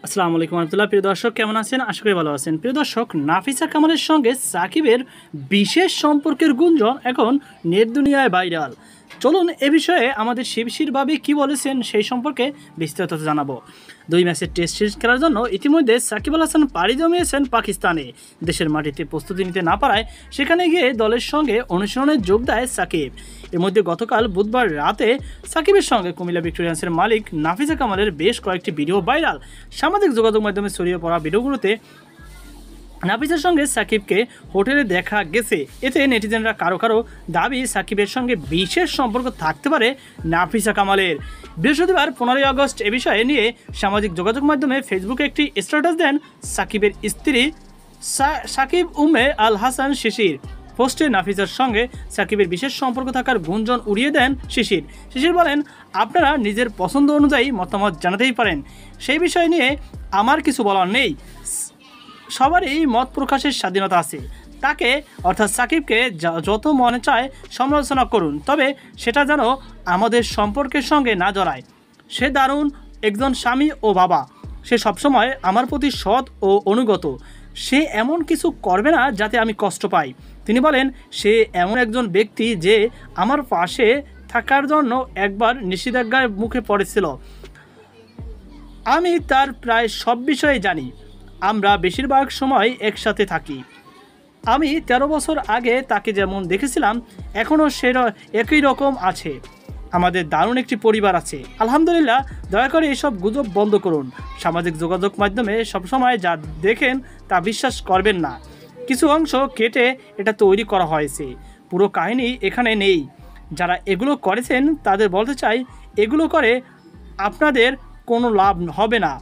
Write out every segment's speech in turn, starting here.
আসসালামু আলাইকুম রহমতুল্লাহ। প্রিয় দর্শক, কেমন আছেন? আশা করি ভালো আছেন। প্রিয় দর্শক, নাফিসা কামালের সঙ্গে সাকিবের বিশেষ সম্পর্কের গুঞ্জন এখন নেট দুনিয়ায় ভাইরাল। চলুন এ বিষয়ে আমাদের শিবশিরভাবে কি বলেছেন সেই সম্পর্কে বিস্তারিত জানাবো। 2 ম্যাচের টেস্ট সিরিজ খেলার জন্য ইতিমধ্যে সাকিব আল হাসান পাড়ি জমিয়েছেন পাকিস্তানে। দেশের মাটিতে প্রস্তুতি নিতে না পারায় সেখানে গিয়ে দলের সঙ্গে অনুশীলনে যোগ দেয় সাকিব। এর মধ্যে গতকাল বুধবার রাতে সাকিবের সঙ্গে কুমিল্লা ভিক্টোরিয়ান্সের মালিক নাফিসা কামালের বেশ কয়েকটি ভিডিও ভাইরাল। সামাজিক যোগাযোগ মাধ্যমে ছড়িয়ে পড়া ভিডিওগুলোতে নাফিসার সঙ্গে সাকিবকে হোটেলে দেখা গেছে। এতে নেটিজেনরা কারো দাবি সাকিবের সঙ্গে বিশেষ সম্পর্ক থাকতে পারে নাফিসা কামালের। বৃহস্পতিবার 15 আগস্ট এ বিষয়ে নিয়ে সামাজিক যোগাযোগ মাধ্যমে ফেসবুকে একটি স্ট্যাটাস দেন সাকিবের স্ত্রী সাকিব উম্মে আল হাসান শিশির। পোস্টে নাফিসার সঙ্গে সাকিবের বিশেষ সম্পর্ক থাকার গুঞ্জন উড়িয়ে দেন শিশির বলেন, আপনারা নিজের পছন্দ অনুযায়ী মতামত জানাতেই পারেন, সেই বিষয় নিয়ে আমার কিছু বলার নেই। সবারই মত প্রকাশের স্বাধীনতা আছে। তাকে অর্থাৎ সাকিবকে যত মনে চায় সমালোচনা করুন, তবে সেটা যেন আমাদের সম্পর্কের সঙ্গে না জড়ায়। সে দারুণ একজন স্বামী ও বাবা। সে সবসময় আমার প্রতি সৎ ও অনুগত। সে এমন কিছু করবে না যাতে আমি কষ্ট পাই। তিনি বলেন, সে এমন একজন ব্যক্তি যে আমার পাশে থাকার জন্য একবার নিষেধাজ্ঞার মুখে পড়েছিল। আমি তার প্রায় সব বিষয়ে জানি। আমরা বেশিরভাগ সময় একসাথে থাকি। আমি 13 বছর আগে তাকে যেমন দেখেছিলাম এখনও সে একই রকম আছে। আমাদের দারুণ একটি পরিবার আছে, আলহামদুলিল্লাহ। দয়া করে এসব গুজব বন্ধ করুন। সামাজিক যোগাযোগ মাধ্যমে সবসময় যা দেখেন তা বিশ্বাস করবেন না। কিছু অংশ কেটে এটা তৈরি করা হয়েছে, পুরো কাহিনী এখানে নেই। যারা এগুলো করেছেন তাদের বলতে চাই, এগুলো করে আপনাদের কোনো লাভ হবে না।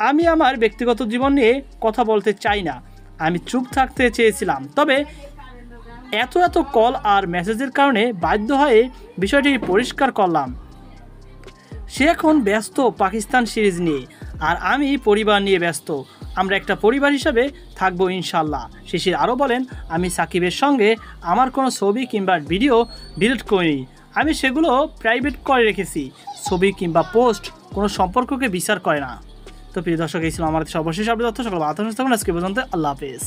আমি আমার ব্যক্তিগত জীবন নিয়ে কথা বলতে চাই না। আমি চুপ থাকতে চেয়েছিলাম, তবে এত কল আর মেসেজের কারণে বাধ্য হয়ে বিষয়টি পরিষ্কার করলাম। সে এখন ব্যস্ত পাকিস্তান সিরিজ নিয়ে, আর আমি পরিবার নিয়ে ব্যস্ত। আমরা একটা পরিবার হিসাবে থাকবো ইনশাল্লাহ। শিশির আরও বলেন, আমি সাকিবের সঙ্গে আমার কোনো ছবি কিংবা ভিডিও ডিলিট করিনি। আমি সেগুলো প্রাইভেট করে রেখেছি। ছবি কিংবা পোস্ট কোনো সম্পর্ককে বিচার করে না। তো প্রিয় দর্শক, এই ছিল আমাদের সর্বশেষ আপডেট। সকল আজকে পর্যন্ত আল্লাহ হাফেজ।